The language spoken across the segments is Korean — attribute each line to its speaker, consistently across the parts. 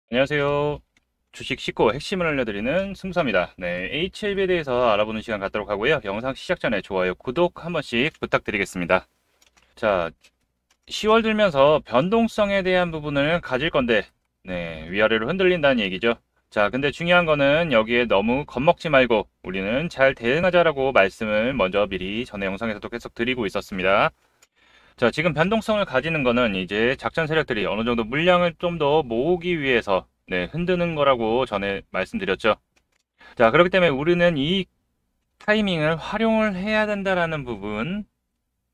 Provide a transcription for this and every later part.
Speaker 1: 안녕하세요. 주식 쉽고 핵심을 알려드리는 승사입니다. 네, H1B에 대해서 알아보는 시간 갖도록 하고요. 영상 시작 전에 좋아요, 구독 한 번씩 부탁드리겠습니다. 자, 10월 들면서 변동성에 대한 부분을 가질 건데, 네, 위아래로 흔들린다는 얘기죠. 자, 근데 중요한 거는 여기에 너무 겁먹지 말고 우리는 잘 대응하자라고 말씀을 먼저 미리 전에 영상에서도 계속 드리고 있었습니다. 자, 지금 변동성을 가지는 거는 이제 작전 세력들이 어느 정도 물량을 좀 더 모으기 위해서 흔드는 거라고 전에 말씀드렸죠. 자, 그렇기 때문에 우리는 이 타이밍을 활용을 해야 된다라는 부분.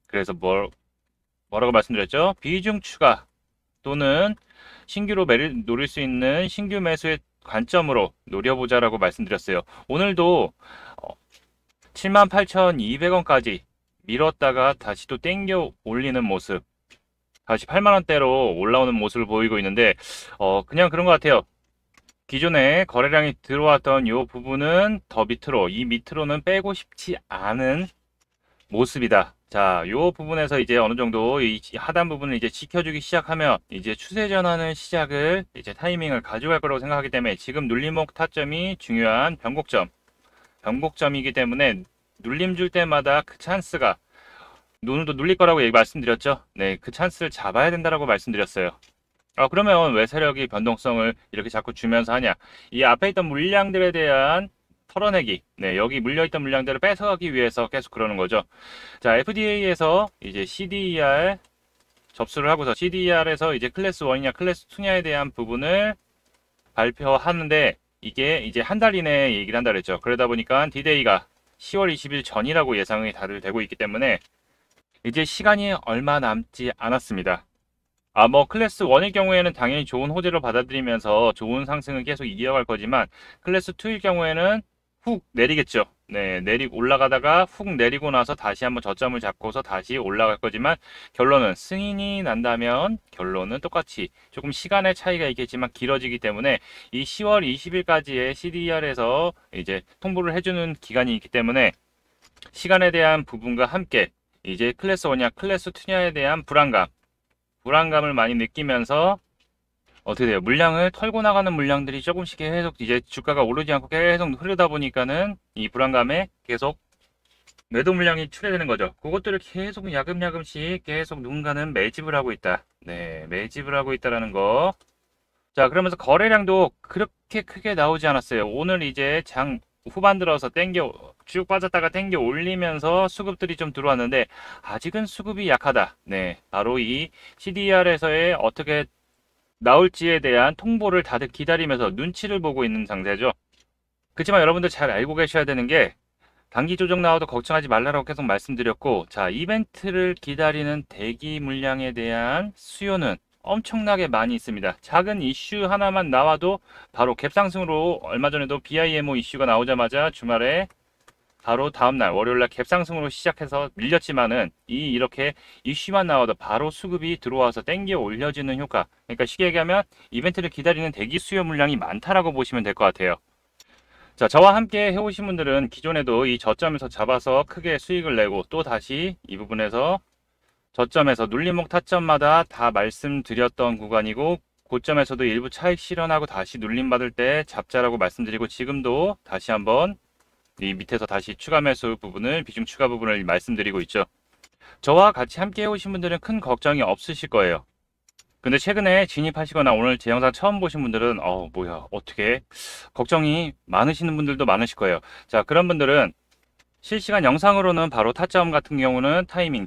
Speaker 1: 그래서 뭐라고 말씀드렸죠? 비중 추가 또는 신규로 노릴 수 있는 신규 매수의 관점으로 노려보자라고 말씀드렸어요. 오늘도 78,200원까지 밀었다가 다시 또 땡겨 올리는 모습, 다시 8만원대로 올라오는 모습을 보이고 있는데 그냥 그런 것 같아요. 기존에 거래량이 들어왔던 이 부분은 더 밑으로, 이 밑으로는 빼고 싶지 않은 모습이다. 자, 이 부분에서 이제 어느 정도 이 하단 부분을 이제 지켜주기 시작하면 이제 추세 전환의 시작을 이제 타이밍을 가져갈 거라고 생각하기 때문에 지금 눌림목 타점이 중요한 변곡점이기 때문에 눌림 줄 때마다 그 찬스가 오늘도 눌릴 거라고 말씀드렸죠. 네, 그 찬스를 잡아야 된다라고 말씀드렸어요. 그러면 왜 세력이 변동성을 이렇게 자꾸 주면서 하냐? 이 앞에 있던 물량들에 대한 털어내기. 네, 여기 물려있던 물량들을 뺏어가기 위해서 계속 그러는 거죠. 자, FDA에서 이제 CDER 접수를 하고서 CDER에서 이제 클래스 1이냐 클래스 2냐에 대한 부분을 발표하는데 이게 이제 한 달 이내에 얘기를 한다 그랬죠. 그러다 보니까 D-Day가 10월 20일 전이라고 예상이 다들 되고 있기 때문에 이제 시간이 얼마 남지 않았습니다. 클래스 1일 경우에는 당연히 좋은 호재로 받아들이면서 좋은 상승을 계속 이어갈 거지만, 클래스 2일 경우에는 훅 내리겠죠. 네, 올라가다가 훅 내리고 나서 다시 한번 저점을 잡고서 다시 올라갈 거지만, 결론은 승인이 난다면, 결론은 똑같이 조금 시간의 차이가 있겠지만 길어지기 때문에, 이 10월 20일까지의 CDR에서 이제 통보를 해주는 기간이 있기 때문에, 시간에 대한 부분과 함께, 이제 클래스 1냐, 클래스 2냐에 대한 불안감을 많이 느끼면서 어떻게 돼요? 물량을 털고 나가는 물량들이 조금씩 계속 이제 주가가 오르지 않고 계속 흐르다 보니까는 이 불안감에 계속 매도 물량이 출회되는 거죠. 그것들을 계속 야금야금씩 계속 누군가는 매집을 하고 있다. 네, 매집을 하고 있다라는 거. 자, 그러면서 거래량도 그렇게 크게 나오지 않았어요. 오늘 이제 장 후반 들어서 쭉 빠졌다가 땡겨 올리면서 수급들이 좀 들어왔는데 아직은 수급이 약하다. 네, 바로 이 CDR에서의 어떻게 나올지에 대한 통보를 다들 기다리면서 눈치를 보고 있는 상태죠. 그렇지만 여러분들 잘 알고 계셔야 되는 게, 단기 조정 나와도 걱정하지 말라고 계속 말씀드렸고, 자, 이벤트를 기다리는 대기 물량에 대한 수요는 엄청나게 많이 있습니다. 작은 이슈 하나만 나와도 바로 갭상승으로, 얼마 전에도 BIMO 이슈가 나오자마자 주말에 바로 다음날 월요일날 갭상승으로 시작해서 밀렸지만은 이렇게 이슈만 나와도 바로 수급이 들어와서 땡겨 올려지는 효과. 그러니까 쉽게 얘기하면 이벤트를 기다리는 대기 수요 물량이 많다라고 보시면 될 것 같아요. 자, 저와 함께 해오신 분들은 기존에도 이 저점에서 잡아서 크게 수익을 내고, 또 다시 이 부분에서 저점에서 눌림목 타점마다 다 말씀드렸던 구간이고, 고점에서도 일부 차익 실현하고 다시 눌림 받을 때 잡자라고 말씀드리고, 지금도 다시 한번 이 밑에서 다시 추가 매수 부분을, 비중 추가 부분을 말씀드리고 있죠. 저와 같이 함께 해오신 분들은 큰 걱정이 없으실 거예요. 근데 최근에 진입하시거나 오늘 제 영상 처음 보신 분들은 뭐야, 어떻게, 걱정이 많으시는 분들도 많으실 거예요. 자, 그런 분들은 실시간 영상으로는 바로 타점 같은 경우는 타이밍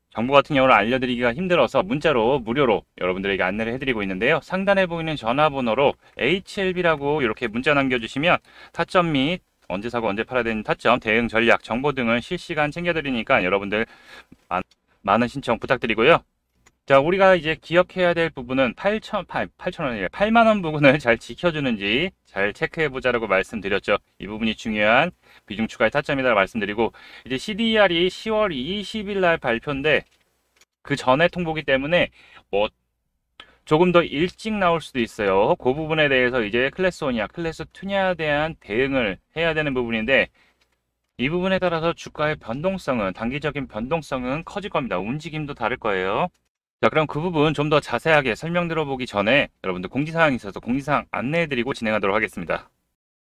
Speaker 1: 정보 같은 경우는 알려드리기가 힘들어서 문자로 무료로 여러분들에게 안내를 해드리고 있는데요. 상단에 보이는 전화번호로 HLB라고 이렇게 문자 남겨주시면 타점 및 언제 사고 언제 팔아야 되는 타점, 대응 전략, 정보 등을 실시간 챙겨드리니까 여러분들 많은 신청 부탁드리고요. 자, 우리가 이제 기억해야 될 부분은 8,000원이에요. 8만 원 부분을 잘 지켜주는지 잘 체크해 보자라고 말씀드렸죠. 이 부분이 중요한 비중 추가의 타점이다 말씀드리고, 이제 CDR이 10월 20일 날 발표인데 그 전에 통보기 때문에 뭐 조금 더 일찍 나올 수도 있어요. 그 부분에 대해서 이제 클래스 1이냐 클래스 2냐에 대한 대응을 해야 되는 부분인데, 이 부분에 따라서 주가의 변동성은, 단기적인 변동성은 커질 겁니다. 움직임도 다를 거예요. 자, 그럼 그 부분 좀 더 자세하게 설명 들어보기 전에 여러분들 공지사항이 있어서 공지사항 안내해드리고 진행하도록 하겠습니다.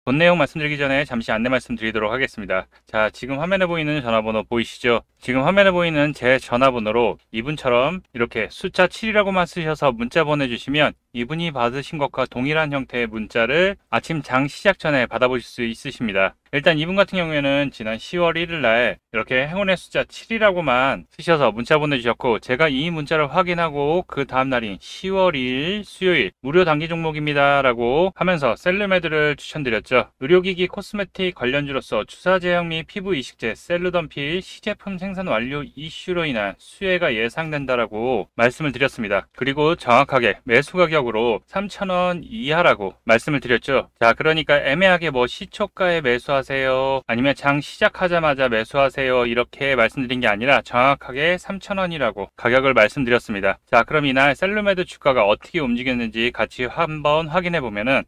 Speaker 1: 본 내용 말씀드리기 전에 잠시 안내 말씀드리도록 하겠습니다. 자, 지금 화면에 보이는 전화번호 보이시죠? 지금 화면에 보이는 제 전화번호로 이분처럼 이렇게 숫자 7이라고만 쓰셔서 문자 보내주시면 이분이 받으신 것과 동일한 형태의 문자를 아침 장 시작 전에 받아보실 수 있으십니다. 일단 이분 같은 경우에는 지난 10월 1일 날 이렇게 행운의 숫자 7이라고만 쓰셔서 문자 보내주셨고, 제가 이 문자를 확인하고 그 다음 날인 10월 2일 수요일 무료 단기 종목입니다 라고 하면서 셀르메드를 추천드렸죠. 의료기기 코스메틱 관련주로서 주사 제형 및 피부 이식제 셀루던필 시제품 생산 완료 이슈로 인한 수혜가 예상된다라고 말씀을 드렸습니다. 그리고 정확하게 매수 가격으로 3,000원 이하라고 말씀을 드렸죠. 자, 그러니까 애매하게 뭐 시초가에 매수하세요, 아니면 장 시작하자마자 매수하세요 이렇게 말씀드린 게 아니라 정확하게 3,000원이라고 가격을 말씀드렸습니다. 자, 그럼 이날 셀루메드 주가가 어떻게 움직였는지 같이 한번 확인해 보면은,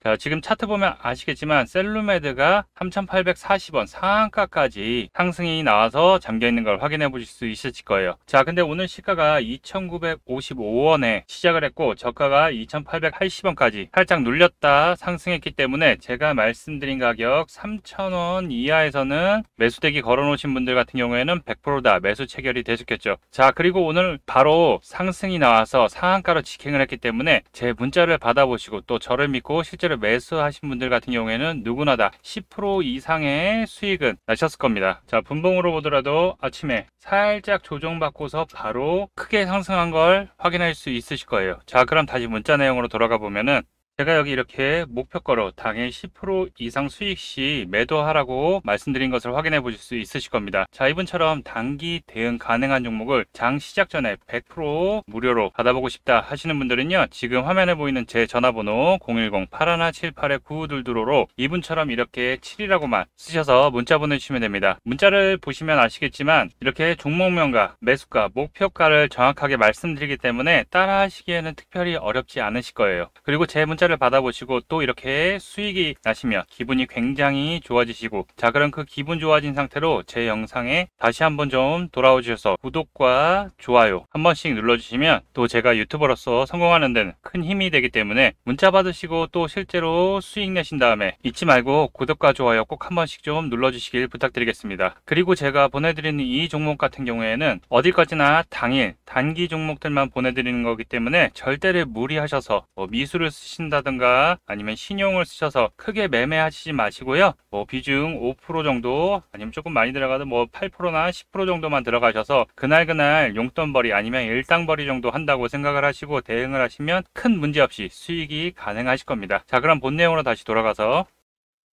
Speaker 1: 자, 지금 차트 보면 아시겠지만 셀루메드가 3,840원 상한가까지 상승이 나와서 잠겨있는 걸 확인해 보실 수 있으실 거예요. 자, 근데 오늘 시가가 2,955원에 시작을 했고 저가가 2,880원까지 살짝 눌렸다 상승했기 때문에 제가 말씀드린 가격 3,000원 이하에서는 매수대기 걸어 놓으신 분들 같은 경우에는 100%다 매수 체결이 되셨겠죠. 자, 그리고 오늘 바로 상승이 나와서 상한가로 직행을 했기 때문에 제 문자를 받아보시고 또 저를 믿고 실제로 매수하신 분들 같은 경우에는 누구나 다 10% 이상의 수익은 나셨을 겁니다. 자, 분봉으로 보더라도 아침에 살짝 조정받고서 바로 크게 상승한 걸 확인할 수 있으실 거예요. 자, 그럼 다시 문자 내용으로 돌아가 보면은, 제가 여기 이렇게 목표가로 당일 10% 이상 수익 시 매도하라고 말씀드린 것을 확인해 보실 수 있으실 겁니다. 자, 이분처럼 단기 대응 가능한 종목을 장 시작 전에 100% 무료로 받아보고 싶다 하시는 분들은요, 지금 화면에 보이는 제 전화번호 010-8178-9922로 이분처럼 이렇게 7이라고만 쓰셔서 문자 보내주시면 됩니다. 문자를 보시면 아시겠지만 이렇게 종목명과 매수가, 목표가를 정확하게 말씀드리기 때문에 따라 하시기에는 특별히 어렵지 않으실 거예요. 그리고 제 문자를 받아보시고 또 이렇게 수익이 나시면 기분이 굉장히 좋아지시고, 자, 그럼 그 기분 좋아진 상태로 제 영상에 다시 한번 좀 돌아오 주셔서 구독과 좋아요 한 번씩 눌러주시면 또 제가 유튜버로서 성공하는 데는 큰 힘이 되기 때문에 문자 받으시고 또 실제로 수익 내신 다음에 잊지 말고 구독과 좋아요 꼭 한 번씩 좀 눌러주시길 부탁드리겠습니다. 그리고 제가 보내드리는 이 종목 같은 경우에는 어디까지나 당일 단기 종목들만 보내드리는 거기 때문에 절대를 무리하셔서 미수를 쓰신다 다든가 아니면 신용을 쓰셔서 크게 매매하시지 마시고요. 뭐 비중 5% 정도 아니면 조금 많이 들어가도 뭐 8%나 10% 정도만 들어가셔서 그날 용돈벌이 아니면 일당벌이 정도 한다고 생각을 하시고 대응을 하시면 큰 문제 없이 수익이 가능하실 겁니다. 자, 그럼 본 내용으로 다시 돌아가서,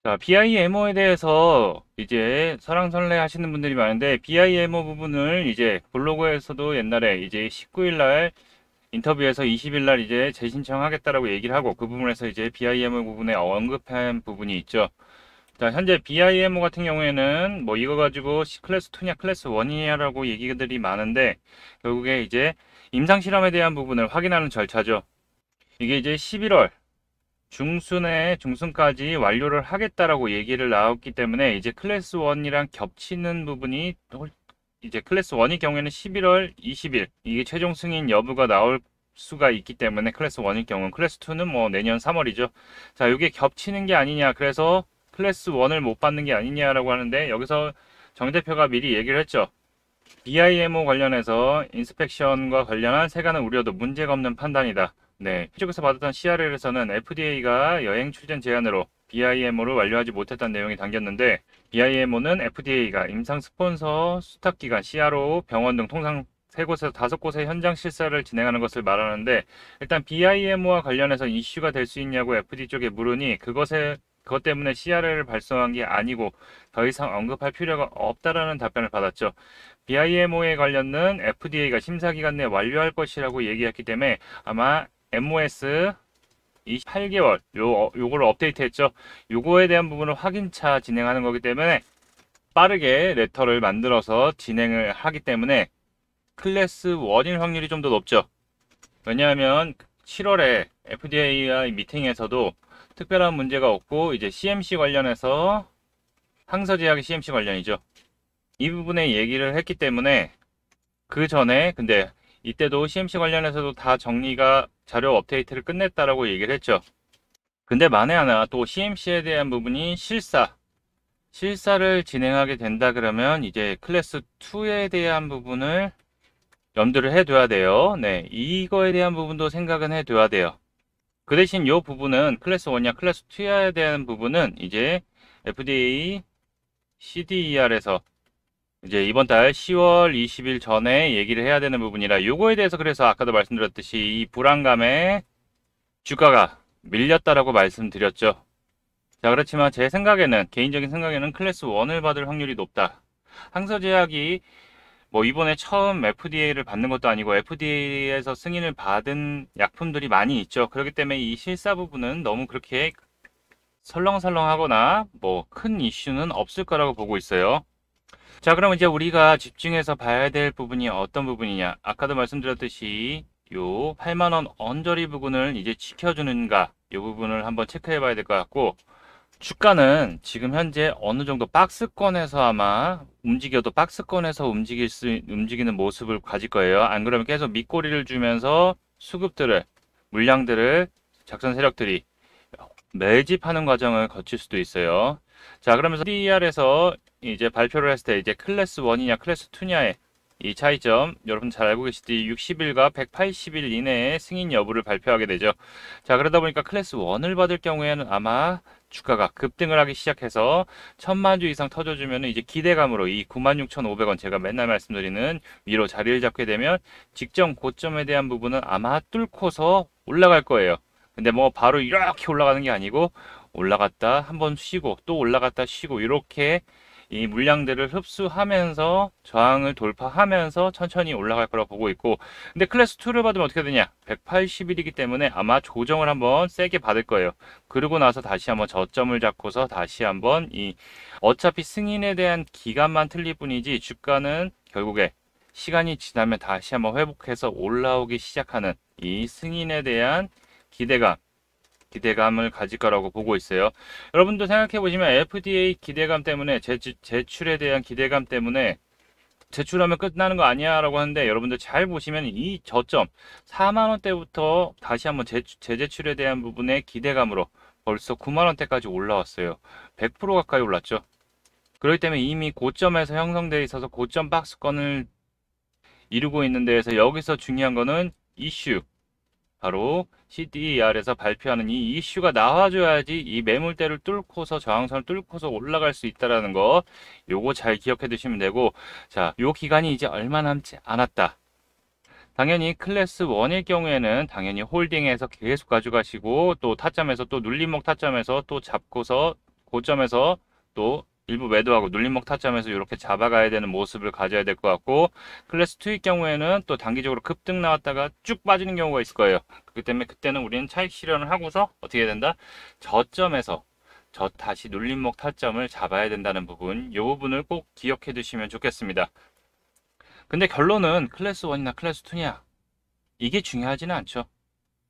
Speaker 1: 자, BIMO에 대해서 이제 설왕설래 하시는 분들이 많은데, BIMO 부분을 이제 블로그에서도 옛날에 이제 19일 날 인터뷰에서 20일 날 이제 재신청하겠다라고 얘기를 하고 그 부분에서 이제 BIMO 부분에 언급한 부분이 있죠. 자, 현재 BIMO 같은 경우에는 뭐 이거 가지고 클래스 2냐 클래스 1이냐라고 얘기들이 많은데, 결국에 이제 임상 실험에 대한 부분을 확인하는 절차죠. 이게 이제 11월 중순까지 완료를 하겠다라고 얘기를 나왔기 때문에 이제 클래스 1이랑 겹치는 부분이, 이제 클래스 1의 경우에는 11월 20일 이게 최종 승인 여부가 나올 수가 있기 때문에 클래스 1일 경우는, 클래스 2는 뭐 내년 3월이죠. 자, 이게 겹치는 게 아니냐, 그래서 클래스 1을 못 받는 게 아니냐라고 하는데, 여기서 정 대표가 미리 얘기를 했죠. BIMO 관련해서 인스펙션과 관련한 세간의 우려도 문제가 없는 판단이다. 네, 이쪽에서 받았던 CRL에서는 FDA가 여행 출전 제한으로 BIMO를 완료하지 못했다는 내용이 담겼는데, BIMO는 FDA가 임상 스폰서 수탁기관, CRO, 병원 등 통상 3곳에서 5곳의 현장 실사를 진행하는 것을 말하는데, 일단 BIMO와 관련해서 이슈가 될 수 있냐고 FDA 쪽에 물으니 그것 때문에 CRL을 발송한 게 아니고 더 이상 언급할 필요가 없다라는 답변을 받았죠. BIMO에 관련은 FDA가 심사기간 내 완료할 것이라고 얘기했기 때문에 아마 MOS 28개월 요거를 업데이트했죠. 요거에 대한 부분을 확인차 진행하는 거기 때문에 빠르게 레터를 만들어서 진행을 하기 때문에 클래스 1일 확률이 좀 더 높죠. 왜냐하면 7월에 FDA와 미팅에서도 특별한 문제가 없고 이제 CMC 관련해서 항서제약의 CMC 관련이죠. 이 부분에 얘기를 했기 때문에 그 전에, 근데 이때도 CMC 관련해서도 다 정리가 자료 업데이트를 끝냈다라고 얘기를 했죠. 근데 만에 하나 또 CMC에 대한 부분이 실사를 진행하게 된다 그러면 이제 클래스 2에 대한 부분을 염두를 해둬야 돼요. 네, 이거에 대한 부분도 생각은 해둬야 돼요. 그 대신 이 부분은 클래스 1이냐 클래스 2에 대한 부분은 이제 FDA CDER에서 이제 이번 달 10월 20일 전에 얘기를 해야 되는 부분이라 요거에 대해서 그래서 아까도 말씀드렸듯이 이 불안감에 주가가 밀렸다라고 말씀드렸죠. 자, 그렇지만 제 생각에는 개인적인 생각에는 클래스 1을 받을 확률이 높다. 항서제약이 뭐 이번에 처음 FDA를 받는 것도 아니고 FDA에서 승인을 받은 약품들이 많이 있죠. 그렇기 때문에 이 실사 부분은 너무 그렇게 설렁설렁하거나 뭐 큰 이슈는 없을 거라고 보고 있어요. 자, 그럼 이제 우리가 집중해서 봐야 될 부분이 어떤 부분이냐. 아까도 말씀드렸듯이 요 8만 원 언저리 부분을 이제 지켜주는가 이 부분을 한번 체크해 봐야 될 것 같고, 주가는 지금 현재 어느 정도 박스권에서 아마 움직여도 박스권에서 움직이는 모습을 가질 거예요. 안 그러면 계속 밑꼬리를 주면서 수급들을, 물량들을 작전 세력들이 매집하는 과정을 거칠 수도 있어요. 자, 그러면서 DER에서 이제 발표를 했을 때 이제 클래스 1이냐 클래스 2냐의 이 차이점, 여러분 잘 알고 계시듯이 60일과 180일 이내에 승인 여부를 발표하게 되죠. 자, 그러다 보니까 클래스 1을 받을 경우에는 아마 주가가 급등을 하기 시작해서 1000만 주 이상 터져주면 이제 기대감으로 이 96,500원 제가 맨날 말씀드리는 위로 자리를 잡게 되면 직전 고점에 대한 부분은 아마 뚫고서 올라갈 거예요. 근데 뭐 바로 이렇게 올라가는 게 아니고 올라갔다 한번 쉬고 또 올라갔다 쉬고 이렇게 이 물량들을 흡수하면서 저항을 돌파하면서 천천히 올라갈 거라고 보고 있고, 근데 클래스 2를 받으면 어떻게 되냐, 180일이기 때문에 아마 조정을 한번 세게 받을 거예요. 그러고 나서 다시 한번 저점을 잡고서 다시 한번 이 어차피 승인에 대한 기간만 틀릴 뿐이지 주가는 결국에 시간이 지나면 다시 한번 회복해서 올라오기 시작하는 이 승인에 대한 기대감을 가질 거라고 보고 있어요. 여러분도 생각해 보시면 FDA 기대감 때문에 제출에 대한 기대감 때문에 제출하면 끝나는 거 아니야 라고 하는데, 여러분들 잘 보시면 이 저점 4만원대부터 다시 한번 재제출에 대한 부분의 기대감으로 벌써 9만원대까지 올라왔어요. 100% 가까이 올랐죠. 그렇기 때문에 이미 고점에서 형성되어 있어서 고점 박스권을 이루고 있는 데에서 여기서 중요한 거는 이슈, 바로 CDER에서 발표하는 이 이슈가 나와줘야지 이 매물대를 뚫고서 저항선을 뚫고서 올라갈 수 있다라는 거, 요거 잘 기억해 두시면 되고, 자, 요 기간이 이제 얼마 남지 않았다. 당연히 클래스 1일 경우에는 당연히 홀딩해서 계속 가져가시고, 또 타점에서 또 눌림목 타점에서 또 잡고서 고점에서 또 일부 매도하고 눌림목 타점에서 이렇게 잡아가야 되는 모습을 가져야 될 것 같고, 클래스 2일 경우에는 또 단기적으로 급등 나왔다가 쭉 빠지는 경우가 있을 거예요. 그렇기 때문에 그때는 우리는 차익 실현을 하고서 어떻게 된다? 저점에서 다시 눌림목 타점을 잡아야 된다는 부분, 이 부분을 꼭 기억해 두시면 좋겠습니다. 근데 결론은 클래스 1이나 클래스 2냐, 이게 중요하지는 않죠.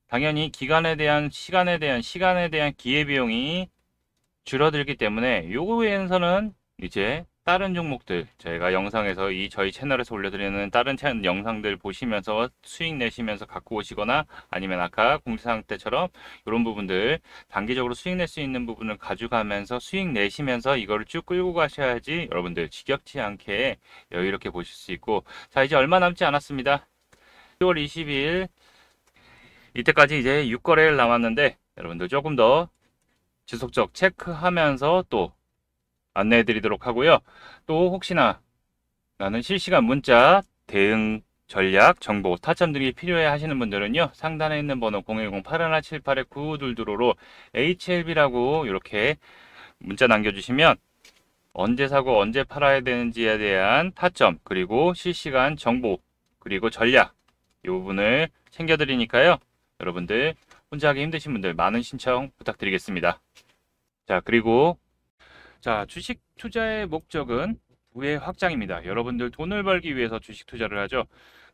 Speaker 1: 당연히 시간에 대한 기회비용이 줄어들기 때문에 요거에서는 이제 다른 종목들, 저희가 영상에서 저희 채널에서 올려드리는 다른 영상들 보시면서 수익 내시면서 갖고 오시거나, 아니면 아까 공지사항 때처럼 이런 부분들 단기적으로 수익 낼 수 있는 부분을 가져가면서 수익 내시면서 이거를 쭉 끌고 가셔야지 여러분들 지겹지 않게 여유롭게 보실 수 있고. 자, 이제 얼마 남지 않았습니다. 10월 20일 이때까지 이제 6거래일 남았는데, 여러분들 조금 더 지속적 체크하면서 또 안내해 드리도록 하고요. 또 혹시나 나는 실시간 문자 대응 전략 정보 타점 등이 필요해 하시는 분들은요, 상단에 있는 번호 010-8178-9922로 HLB라고 이렇게 문자 남겨주시면 언제 사고 언제 팔아야 되는지에 대한 타점, 그리고 실시간 정보, 그리고 전략, 이 부분을 챙겨드리니까요. 여러분들 혼자 하기 힘드신 분들 많은 신청 부탁드리겠습니다. 자, 그리고 주식 투자의 목적은 부의 확장입니다. 여러분들 돈을 벌기 위해서 주식 투자를 하죠.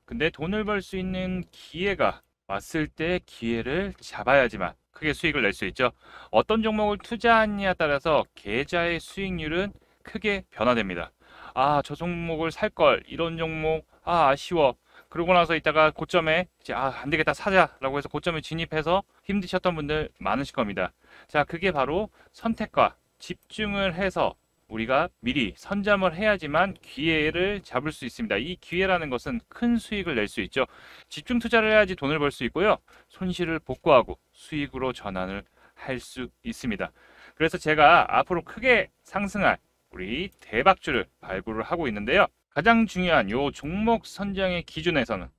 Speaker 1: 근데 돈을 벌 수 있는 기회가 왔을 때 기회를 잡아야지만 크게 수익을 낼 수 있죠. 어떤 종목을 투자하느냐에 따라서 계좌의 수익률은 크게 변화됩니다. 아, 저 종목을 살 걸, 이런 종목, 아쉬워. 그러고 나서 이따가 고점에 이제 안 되겠다 사자라고 해서 고점에 진입해서 힘드셨던 분들 많으실 겁니다. 자, 그게 바로 선택과 집중을 해서 우리가 미리 선점을 해야지만 기회를 잡을 수 있습니다. 이 기회라는 것은 큰 수익을 낼 수 있죠. 집중 투자를 해야지 돈을 벌 수 있고요. 손실을 복구하고 수익으로 전환을 할 수 있습니다. 그래서 제가 앞으로 크게 상승할 우리 대박주를 발굴을 하고 있는데요. 가장 중요한 요 종목 선정의 기준에서는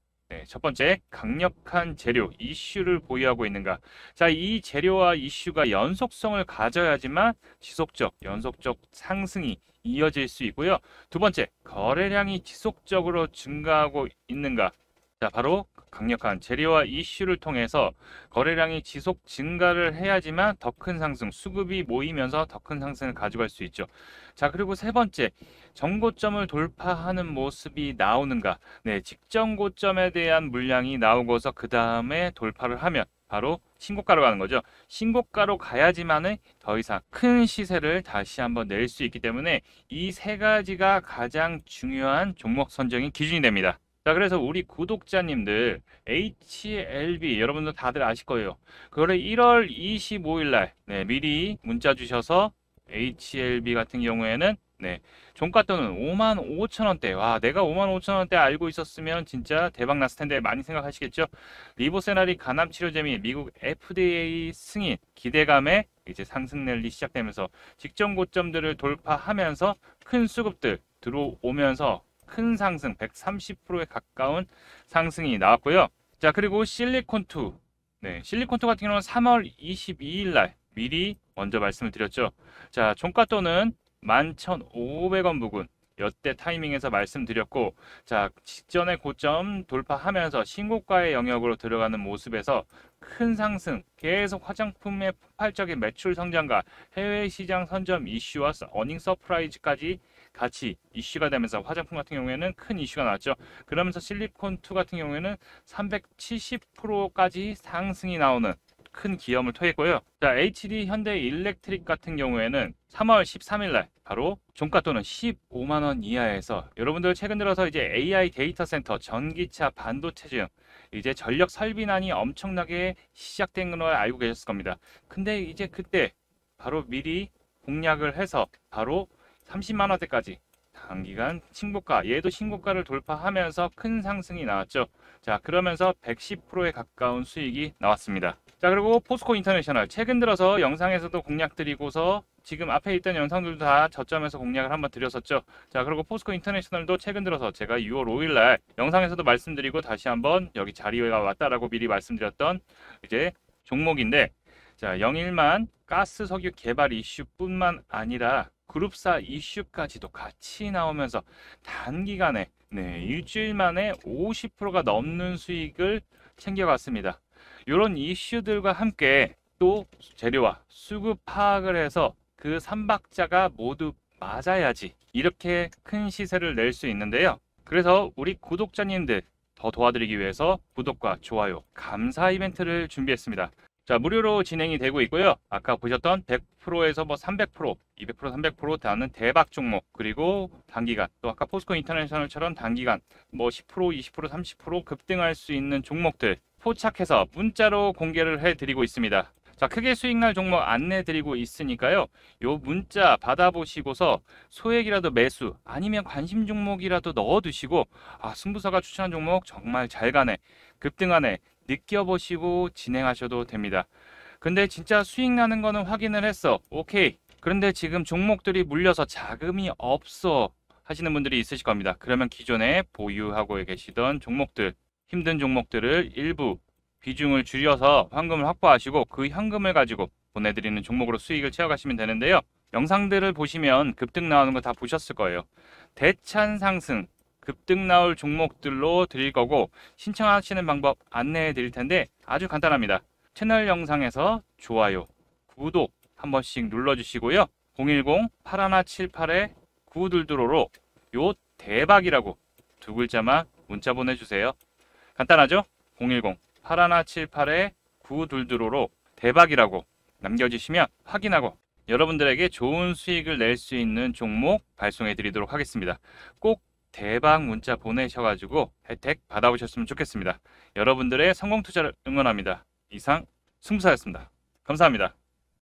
Speaker 1: 첫 번째, 강력한 재료, 이슈를 보유하고 있는가. 자, 이 재료와 이슈가 연속성을 가져야지만 지속적, 연속적 상승이 이어질 수 있고요. 두 번째, 거래량이 지속적으로 증가하고 있는가. 자, 바로 강력한 재료와 이슈를 통해서 거래량이 지속 증가를 해야지만 더 큰 상승, 수급이 모이면서 더 큰 상승을 가져갈 수 있죠. 자, 그리고 세 번째, 정고점을 돌파하는 모습이 나오는가. 네, 직전 고점에 대한 물량이 나오고서 그 다음에 돌파를 하면 바로 신고가로 가는 거죠. 신고가로 가야지만은 더 이상 큰 시세를 다시 한번 낼 수 있기 때문에 이 세 가지가 가장 중요한 종목 선정의 기준이 됩니다. 자, 그래서 우리 구독자님들 HLB 여러분들 다들 아실 거예요. 그거를 1월 25일 날 미리 문자 주셔서 HLB 같은 경우에는 종가 또는 55,000원대. 와, 내가 55,000원대 알고 있었으면 진짜 대박 났을 텐데 많이 생각하시겠죠? 리보세라리 간암 치료제 및 미국 FDA 승인 기대감에 이제 상승 랠리 시작되면서 직전 고점들을 돌파하면서 큰 수급들 들어오면서 큰 상승 130%에 가까운 상승이 나왔고요. 자, 그리고 실리콘2 실리콘2 같은 경우는 3월 22일 날 미리 먼저 말씀을 드렸죠. 자, 종가 또는 11,500원 부근 여태 타이밍에서 말씀드렸고, 자, 직전의 고점 돌파하면서 신고가의 영역으로 들어가는 모습에서 큰 상승, 계속 화장품의 폭발적인 매출 성장과 해외 시장 선점 이슈와 어닝 서프라이즈까지 같이 이슈가 되면서 화장품 같은 경우에는 큰 이슈가 나왔죠. 그러면서 실리콘2 같은 경우에는 370%까지 상승이 나오는 큰 기염을 토했고요. 자, HD 현대 일렉트릭 같은 경우에는 3월 13일 날 바로 종가 또는 15만 원 이하에서 여러분들 최근 들어서 이제 AI 데이터 센터, 전기차, 반도체 등 이제 전력 설비난이 엄청나게 시작된 걸 알고 계셨을 겁니다. 근데 이제 그때 바로 미리 공략을 해서 바로 30만 원대까지 단기간 신고가, 얘도 신고가를 돌파하면서 큰 상승이 나왔죠. 자, 그러면서 110%에 가까운 수익이 나왔습니다. 자, 그리고 포스코 인터내셔널 최근 들어서 영상에서도 공략 드리고서 지금 앞에 있던 영상들도 다 저점에서 공략을 한번 드렸었죠. 자, 그리고 포스코 인터내셔널도 최근 들어서 제가 6월 5일 날 영상에서도 말씀드리고 다시 한번 여기 자리가 왔다라고 미리 말씀드렸던 이제 종목인데, 자, 영일만 가스 석유 개발 이슈뿐만 아니라 그룹사 이슈까지도 같이 나오면서 단기간에 일주일 만에 50%가 넘는 수익을 챙겨갔습니다. 이런 이슈들과 함께 또 재료와 수급 파악을 해서 그 3박자가 모두 맞아야지 이렇게 큰 시세를 낼 수 있는데요. 그래서 우리 구독자님들 더 도와드리기 위해서 구독과 좋아요, 감사 이벤트를 준비했습니다. 자, 무료로 진행이 되고 있고요. 아까 보셨던 100%에서 300%, 200%, 300% 다는 대박 종목, 그리고 단기간, 또 아까 포스코 인터내셔널처럼 단기간 10%, 20%, 30% 급등할 수 있는 종목들 포착해서 문자로 공개를 해드리고 있습니다. 자, 크게 수익 날 종목 안내 드리고 있으니까요. 요 문자 받아보시고서 소액이라도 매수 아니면 관심 종목이라도 넣어두시고, 승부사가 추천한 종목 정말 잘 가네, 급등하네 느껴보시고 진행하셔도 됩니다. 근데 진짜 수익 나는 거는 확인을 했어. 오케이. 그런데 지금 종목들이 물려서 자금이 없어 하시는 분들이 있으실 겁니다. 그러면 기존에 보유하고 계시던 종목들, 힘든 종목들을 일부 비중을 줄여서 현금을 확보하시고 그 현금을 가지고 보내드리는 종목으로 수익을 채워가시면 되는데요. 영상들을 보시면 급등 나오는 거 다 보셨을 거예요. 대찬 상승, 급등 나올 종목들로 드릴 거고, 신청하시는 방법 안내해 드릴 텐데 아주 간단합니다. 채널 영상에서 좋아요, 구독 한 번씩 눌러주시고요. 010-8178-9222로 요 대박이라고 두 글자만 문자 보내주세요. 간단하죠? 010-8178-9222로 대박이라고 남겨주시면 확인하고 여러분들에게 좋은 수익을 낼 수 있는 종목 발송해 드리도록 하겠습니다. 꼭 대박 문자 보내셔가지고 혜택 받아보셨으면 좋겠습니다. 여러분들의 성공 투자를 응원합니다. 이상 승부사였습니다. 감사합니다.